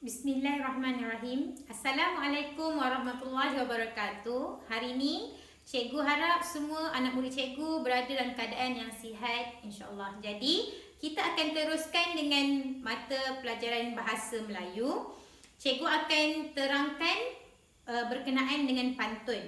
Bismillahirrahmanirrahim. Assalamualaikum warahmatullahi wabarakatuh. Hari ini cikgu harap semua anak murid cikgu berada dalam keadaan yang sihat, insya-Allah. Jadi, kita akan teruskan dengan mata pelajaran bahasa Melayu. Cikgu akan terangkan berkenaan dengan pantun.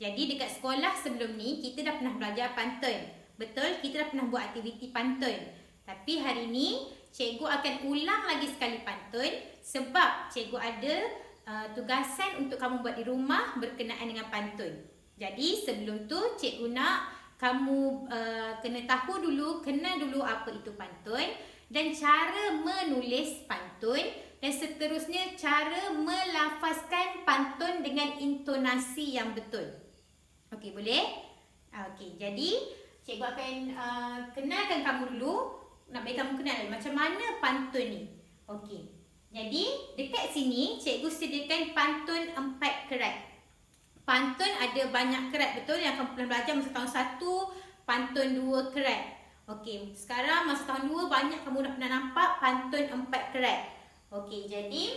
Jadi dekat sekolah sebelum ni kita dah pernah belajar pantun. Betul, kita dah pernah buat aktiviti pantun. Tapi hari ni cikgu akan ulang lagi sekali pantun sebab cikgu ada tugasan untuk kamu buat di rumah berkenaan dengan pantun. Jadi sebelum tu cikgu nak kamu kena tahu dulu, kenal dulu apa itu pantun dan cara menulis pantun dan seterusnya cara melafazkan pantun dengan intonasi yang betul. Okey, boleh? Okey, jadi cikgu akan kenalkan kamu dulu. Nak bagi kamu kenal macam mana pantun ni. Okey. Jadi, dekat sini cikgu sediakan pantun 4 kerat. Pantun ada banyak kerat, betul? Yang kamu pernah belajar masa tahun 1, pantun 2 kerat. Okey, sekarang masa tahun 2 banyak kamu dah pernah nampak pantun 4 kerat. Okey, jadi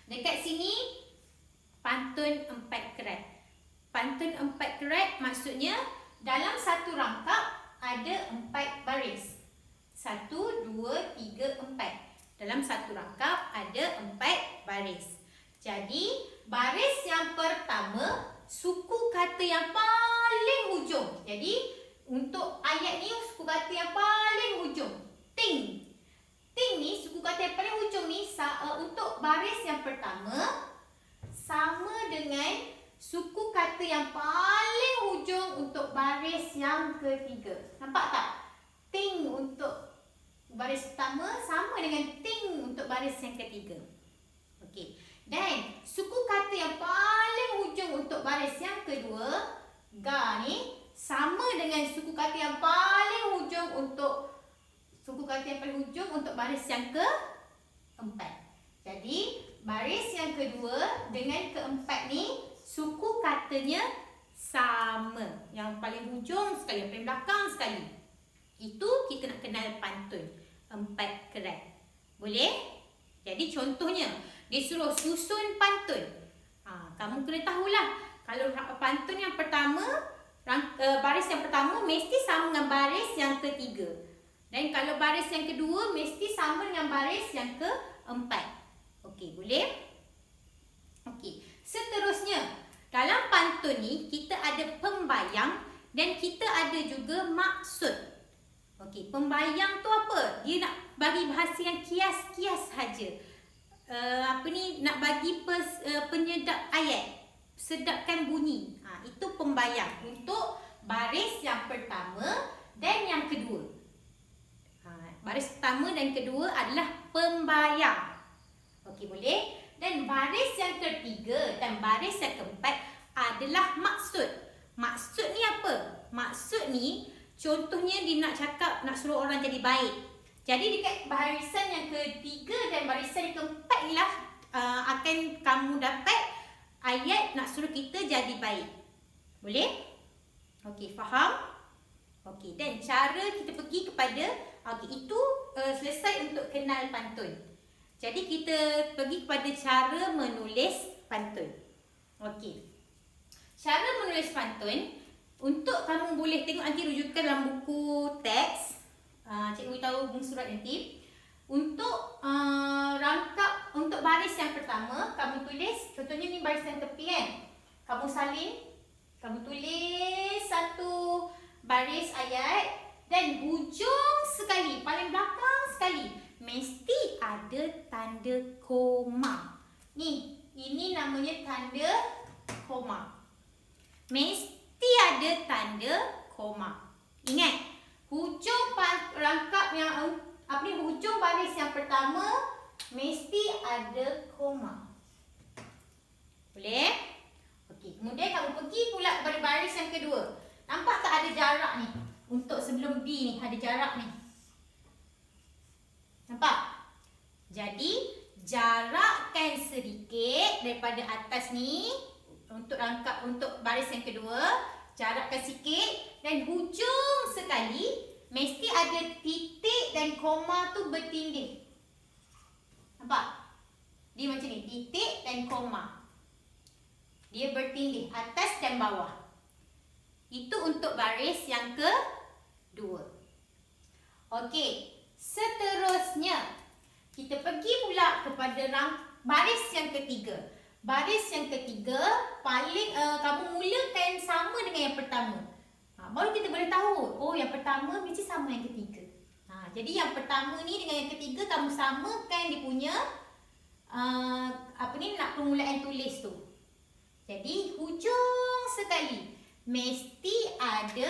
dekat sini pantun 4 kerat. Pantun 4 kerat maksudnya dalam satu rangkap ada 4 baris. 1, 2, 3, 4. Dalam satu rangkap ada 4 baris. Jadi, baris yang pertama, suku kata yang paling hujung. Jadi, untuk ayat ni, suku kata yang paling hujung. Ting. Ting ni, suku kata yang paling hujung ni, untuk baris yang pertama, sama dengan suku kata yang paling hujung untuk baris yang ketiga. Nampak tak? Ting untuk baris pertama sama dengan ting untuk baris yang ketiga. Okey. Dan suku kata yang paling hujung untuk baris yang kedua, ga ni sama dengan suku kata yang paling hujung untuk baris yang keempat. Jadi, baris yang kedua dengan keempat ni suku katanya sama. Yang paling hujung sekali, yang paling belakang sekali. Itu kita nak kenal pantun 4 kerat. Boleh? Jadi contohnya, dia suruh susun pantun. Kamu kena tahulah, kalau pantun yang pertama, baris yang pertama mesti sama dengan baris yang ketiga. Dan kalau baris yang kedua mesti sama dengan baris yang keempat. Okey, boleh? Okey. Seterusnya, dalam pantun ni kita ada pembayang dan kita ada juga maksud. Okey, pembayang tu apa? Dia nak bagi bahasa yang kias-kias saja. Nak bagi penyedap ayat, sedapkan bunyi. Itu pembayang untuk baris yang pertama dan yang kedua. Baris pertama dan kedua adalah pembayang. Okey, boleh? Dan baris yang ketiga dan baris yang keempat adalah maksud. Maksud ni apa? Maksud ni contohnya dia nak cakap, nak suruh orang jadi baik. Jadi dekat barisan yang ketiga dan barisan yang keempat ni lah akan kamu dapat ayat nak suruh kita jadi baik. Boleh? Okey, faham? Okey, dan cara kita pergi kepada, itu selesai untuk kenal pantun. Jadi kita pergi kepada cara menulis pantun. Okey. Cara menulis pantun, untuk kamu boleh tengok nanti rujukan dalam buku teks. Cikgu tahu buku surat nanti. Untuk rangkap, untuk baris yang pertama, kamu tulis, contohnya ni baris yang tepi kan. Kamu salin, kamu tulis satu baris ayat dan hujung sekali, paling belakang sekali, mesti ada tanda koma. Ni, ini namanya tanda koma. Mesti ada tanda koma. Ingat, hujung rangkap yang hujung baris yang pertama mesti ada koma. Boleh? Okey, kemudian kamu pergi pula kepada baris yang kedua. Nampak tak ada jarak ni? Untuk sebelum B ni ada jarak ni. Nampak? Jadi, jarakkan sedikit daripada atas ni untuk rangkap untuk baris yang kedua, jarakkan sikit dan hujung sekali mesti ada titik dan koma tu bertindih. Nampak? Dia macam ni, titik dan koma. Dia bertindih atas dan bawah. Itu untuk baris yang kedua. Okey, seterusnya kita pergi pula kepada baris yang ketiga. Baris yang ketiga paling kamu mulakan sama dengan yang pertama. Baru kita boleh tahu, oh yang pertama mesti sama yang ketiga. Jadi yang pertama ni dengan yang ketiga kamu samakan dia punya nak permulaan tulis tu. Jadi hujung sekali mesti ada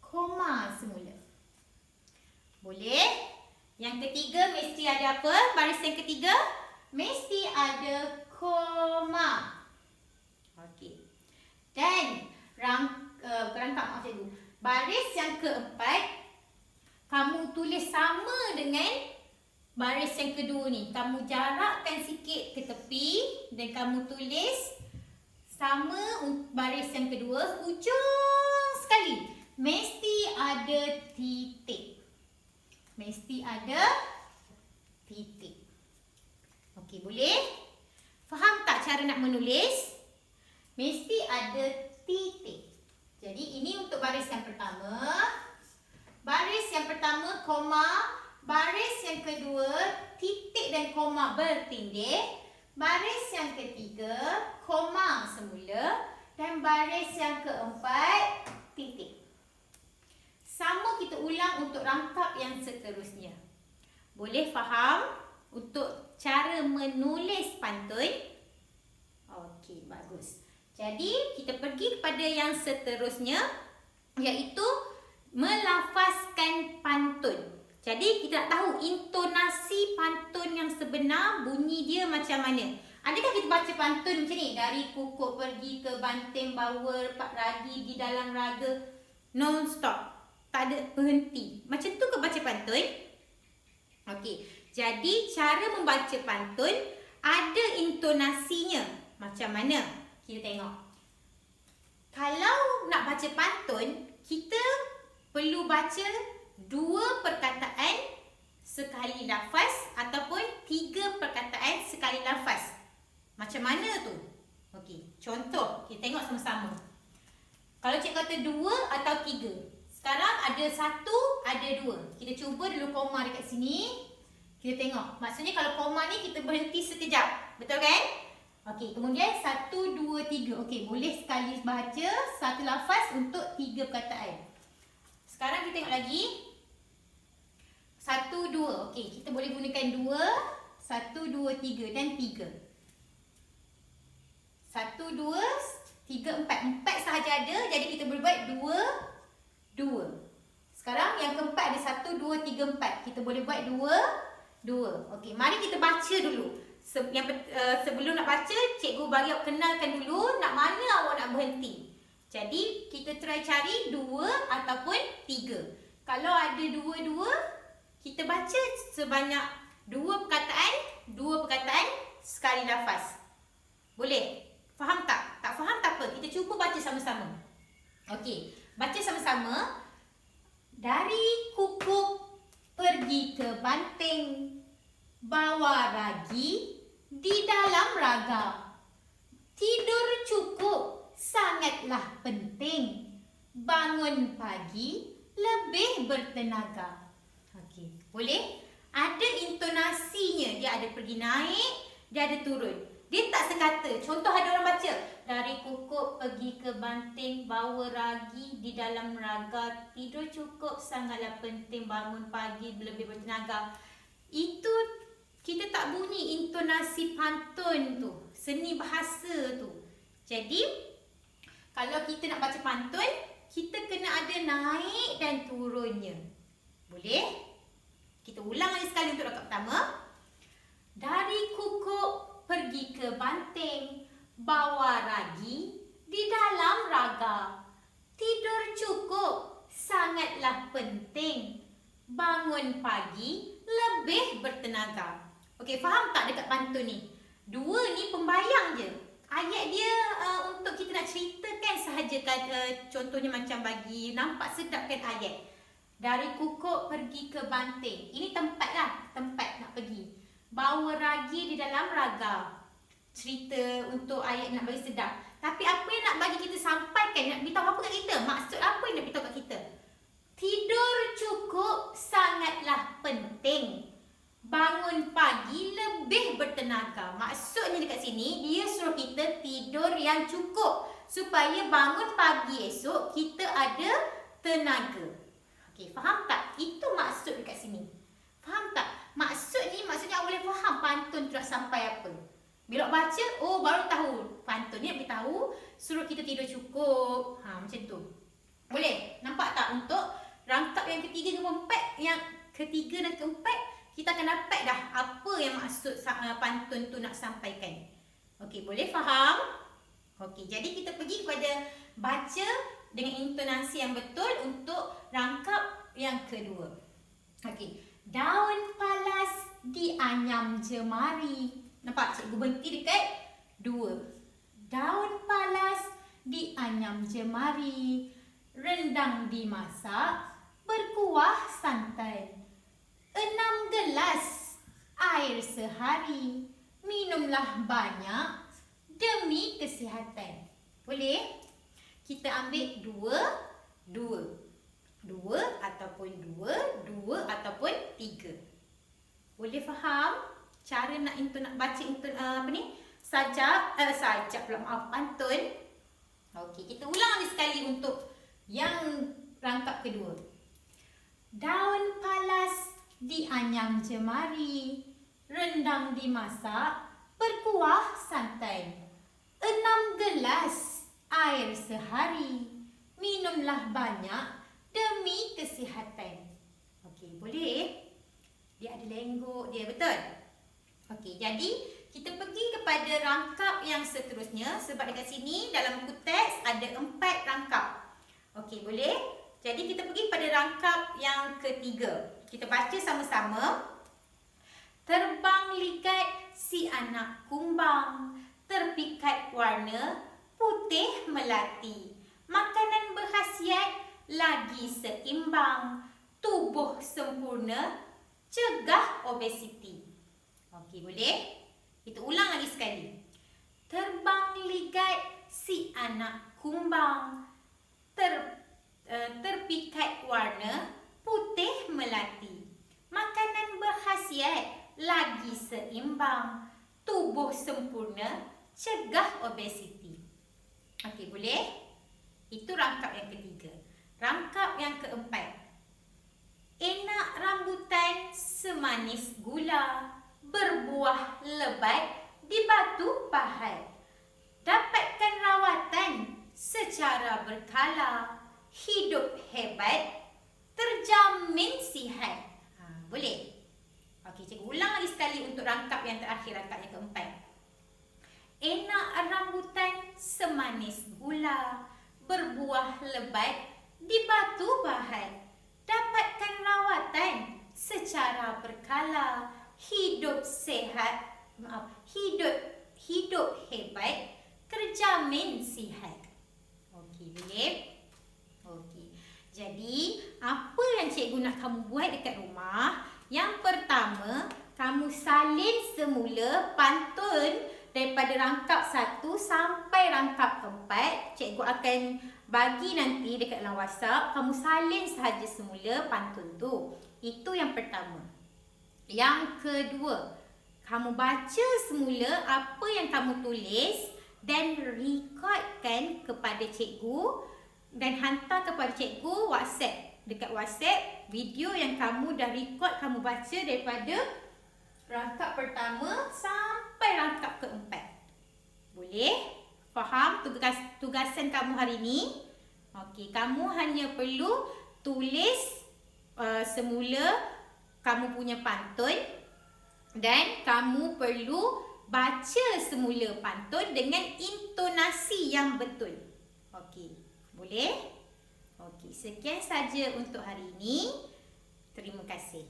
koma semula. Boleh? Yang ketiga mesti ada apa? Baris yang ketiga mesti ada koma. Okey. Dan baris yang keempat kamu tulis sama dengan baris yang kedua ni. Kamu jarakkan sikit ke tepi dan kamu tulis sama baris yang kedua. Hujung sekali mesti ada titik. Mesti ada titik. Okey, boleh? Faham tak cara nak menulis? Mesti ada titik. Jadi ini untuk baris yang pertama. Baris yang pertama koma, baris yang kedua titik dan koma bertindih, baris yang ketiga koma semula dan baris yang keempat titik. Sama kita ulang untuk rangkap yang seterusnya. Boleh faham untuk cara menulis pantun? Okey, bagus. Jadi kita pergi kepada yang seterusnya, iaitu melafazkan pantun. Jadi kita nak tahu intonasi pantun yang sebenar, bunyi dia macam mana. Adakah kita baca pantun macam ni? Dari kukuk pergi ke banting, bawa ragi di dalam raga, non-stop. Tak ada berhenti. Macam tu ke baca pantun? Okey. Jadi cara membaca pantun ada intonasinya. Macam mana? Kita tengok. Kalau nak baca pantun, kita perlu baca 2 perkataan sekali lafaz ataupun 3 perkataan sekali lafaz. Macam mana tu? Okey, contoh kita tengok sama-sama. Kalau cikgu kata 2 atau 3. Sekarang ada 1, ada 2. Kita cuba dulu koma dekat sini. Kita tengok. Maksudnya kalau koma ni kita berhenti sekejap. Betul kan? Okey, kemudian 1, 2, 3. Okey, boleh sekali baca satu lafaz untuk 3 perkataan. Sekarang kita tengok lagi. 1, 2. Okey, kita boleh gunakan 2, 1, 2, 3 dan 3. 1, 2, 3, 4. 4 sahaja ada. Jadi kita boleh buat 2, 2. Sekarang yang keempat ada 1, 2, 3, 4. Kita boleh buat 2, 2. Okey, mari kita baca dulu. Sebelum nak baca, cikgu bagi awak kenalkan dulu nak mana awak nak berhenti. Jadi, kita try cari 2 ataupun 3. Kalau ada 2, 2, kita baca sebanyak 2 perkataan sekali lafaz. Boleh? Faham tak? Tak faham tak apa? Kita cuba baca sama-sama. Okey, baca sama-sama. Dari kukuk pergi ke banting, bawa ragi di dalam raga. Tidur cukup sangatlah penting. Bangun pagi lebih bertenaga. Okey, boleh? Ada intonasinya. Dia ada pergi naik, dia ada turun. Dia tak sekata. Contoh ada orang baca. Dari kukuk pergi ke banting, bawa ragi di dalam raga. Tidur cukup sangatlah penting. Bangun pagi lebih bertenaga. Itu kita tak bunyi intonasi pantun tu. Seni bahasa tu. Jadi, kalau kita nak baca pantun, kita kena ada naik dan turunnya. Boleh? Kita ulang lagi sekali untuk rakaat pertama. Dari kukuk pergi ke banting, bawa ragi di dalam raga. Tidur cukup sangatlah penting. Bangun pagi lebih bertenaga. Okey, faham tak dekat pantun ni? 2 ni pembayang je. Ayat dia untuk kita nak ceritakan sahaja contohnya macam bagi nampak sedap kan ayat. Dari kukuk pergi ke banting. Ini tempat lah, tempat nak pergi. bawa ragi di dalam raga. Cerita untuk ayat nak bagi sedap. Tapi apa yang nak bagi kita sampaikan, nak beritahu apa kat kita? Maksud apa yang nak beritahu kat kita? Tidur cukup sangatlah penting. Bangun pagi lebih bertenaga. Maksudnya dekat sini, dia suruh kita tidur yang cukup. Supaya bangun pagi esok, kita ada tenaga. Okey, faham tak? Itu maksud dekat sini. Faham tak? Maksud ni, maksudnya awak boleh faham pantun tu nak sampai apa. Bila baca, oh baru tahu. Pantun ni nak beritahu, suruh kita tidur cukup. Macam tu. Boleh? Nampak tak? Untuk rangkap yang ketiga dan keempat, kita akan dapat dah apa yang maksud pantun tu nak sampaikan. Okey, boleh faham? Okey, jadi kita pergi kepada baca dengan intonasi yang betul untuk rangkap yang kedua. Okey, daun palas dianyam jemari. Nampak? Cikgu berhenti dekat 2. Daun palas dianyam jemari, rendang dimasak, berkuah santan. 6 gelas air sehari, minumlah banyak demi kesihatan. Boleh? Kita ambil 2 ataupun 2 ataupun 3. Boleh faham cara nak baca pantun? Okey, kita ulang lagi sekali untuk yang rangkap kedua. Daun palas dianyam jemari, rendang dimasak, berkuah santan. 6 gelas air sehari, minumlah banyak demi kesihatan. Okey, boleh? Dia ada lenggok dia, betul? Okey, jadi kita pergi kepada rangkap yang seterusnya. Sebab dekat sini dalam buku teks ada 4 rangkap. Okey, boleh? Jadi kita pergi pada rangkap yang ketiga. Kita baca sama-sama. Terbang ligat si anak kumbang, terpikat warna putih melati. Makanan berkhasiat lagi seimbang, tubuh sempurna, cegah obesiti. Okey, boleh? Kita ulang lagi sekali. Terbang ligat si anak kumbang, terpikat warna putih melati. Makanan berkhasiat lagi seimbang, tubuh sempurna, cegah obesiti. Okey, boleh? Itu rangkap yang ketiga. Rangkap yang keempat. Enak rambutan semanis gula, berbuah lebat di batu pahat. Dapatkan rawatan secara berkala, hidup hebat, terjamin sihat. Boleh? Okey, cikgu ulang lagi sekali untuk rangkap yang terakhir, rangkap yang keempat. Enak rambutan semanis gula, berbuah lebat di batu pahat. Dapatkan rawatan secara berkala, hidup hebat, terjamin sihat. Okey, boleh? Okey. Jadi, apa yang cikgu nak kamu buat dekat rumah? Yang pertama, kamu salin semula pantun daripada rangkap 1 sampai rangkap 4. Cikgu akan bagi nanti dekat dalam WhatsApp. Kamu salin sahaja semula pantun tu. Itu yang pertama. Yang kedua, kamu baca semula apa yang kamu tulis dan rekodkan kepada cikgu dan hantar kepada cikgu WhatsApp. Dekat WhatsApp, video yang kamu dah record, kamu baca daripada rangkap pertama sampai rangkap keempat. Boleh? Faham tugasan kamu hari ini? Okey, kamu hanya perlu tulis semula kamu punya pantun dan kamu perlu baca semula pantun dengan intonasi yang betul. Okey, boleh? Okey, sekian saja untuk hari ini. Terima kasih.